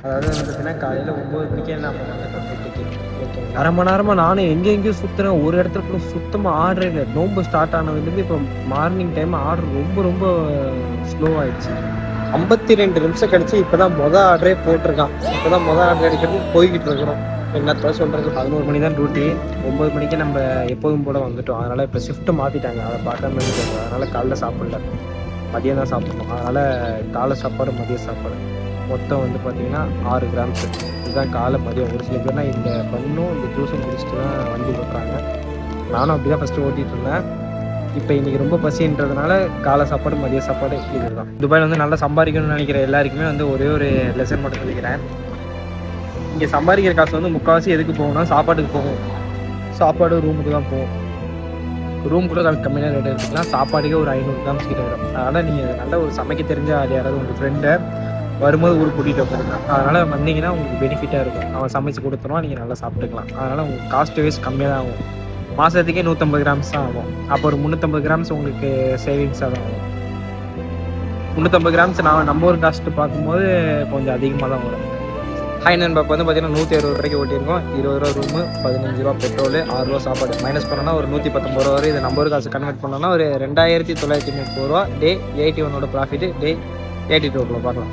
அதாவது வந்து பார்த்தீங்கன்னா காலையில் 9 மணிக்கே நம்ம வந்துட்டோம் வீட்டுக்கு. ஓகேங்களா, அரை மணி நேரமாக நானும் எங்கெங்கேயும் சுற்றுறேன். ஒரு இடத்துல கூட சுத்தமாக ஆர்டரே இல்லை. நோம்பு ஸ்டார்ட் ஆனதுலேருந்து இப்போ மார்னிங் டைம் ஆர்டர் ரொம்ப ரொம்ப ஸ்லோ ஆகிடுச்சு. 52 நிமிஷம் கழிச்சு இப்போ தான் ஆர்டரே போட்டிருக்கான். இப்போ தான் ஆர்டர் எடுக்கிறது போய்கிட்டு இருக்கிறோம். என்னத்த சொல்கிறது, 11 மணி தான் டியூட்டி. 9 மணிக்கே நம்ம எப்போதும் போல் வந்துட்டோம். அதனால் இப்போ ஷிஃப்ட்டு மாற்றிட்டாங்க. அதை பார்க்காம இருந்துட்டாங்க. அதனால் காலைல சாப்பிடல, மதியம் தான் சாப்பிடணும். அதனால் காலை சாப்பாடு மதிய சாப்பாடு மொத்தம் வந்து பார்த்தீங்கன்னா 6 கிராம்ஸ். இதுதான் காலை மதியம். ஒரு சில பேர்லாம் இந்த பண்ணும் இந்த ஜூஸும் குடிச்சிட்டு தான் வண்டி ஓட்டுறாங்க. நானும் அப்படி தான் ஃபஸ்ட்டு ஓட்டிகிட்டு இருந்தேன். இப்போ இன்றைக்கி ரொம்ப பசின்றதுனால காலை சாப்பாடு மதிய சாப்பாடு இதுதான். துபாயில் வந்து நல்லா சம்பாதிக்கணும்னு நினைக்கிற எல்லாருக்குமே வந்து ஒரே ஒரு லெசன் மட்டும் சொல்லிக்கிறேன். இங்கே சம்பாதிக்கிற காசு வந்து முக்கால்வாசி எதுக்கு போகும்னா சாப்பாட்டுக்கு போகும். சாப்பாடு ரூமுக்கு தான் போகும். ரூம் கூட கம்மியான ரேட் எடுத்துக்கலாம். சாப்பாடுக்கே ஒரு 500 கிராம்ஸ் கிட்ட வரும். அதனால் நீங்கள் நல்ல ஒரு சமைக்க தெரிஞ்ச ஆள் யாராவது உங்கள் ஃப்ரெண்டை வரும்போது ஊருக்கு கூட்டிகிட்டு வந்துருக்கலாம். அதனால் வந்தீங்கன்னா உங்களுக்கு பெனிஃபிட்டாக இருக்கும். அவன் சமைச்சு கொடுத்துருவான், நீங்கள் நல்லா சாப்பிட்டுக்கலாம். அதனால் உங்களுக்கு காஸ்ட் வைஸ் கம்மியாக தான் ஆகும். மாதத்துக்கே 150 கிராம்ஸ் தான் ஆகும். அப்போ ஒரு 350 கிராம்ஸ் உங்களுக்கு சேவிங்ஸாக தான் ஆகும். 350 கிராம்ஸ் நம்ம ஒரு காஸ்ட்டு பார்க்கும்போது கொஞ்சம் அதிகமாக தான் வரும். ஹாய் நண்பா, இப்போ வந்து பார்த்தீங்கன்னா 160 ரூபாய்க்கு ஓட்டியிருக்கோம். 20 ரூபா ரூமு, 15 ரூபா பெட்ரோலு, 6 ரூபா சாப்பாடு. மைனஸ் பண்ணோன்னா ஒரு 119 ரூபா வரும். இது நம்ம ஒரு காசு கன்வெர்ட் பண்ணோன்னா ஒரு 2930 ரூபா. டே 81ஓட ப்ராஃபிட்டு. டே 82 பார்க்கலாம்.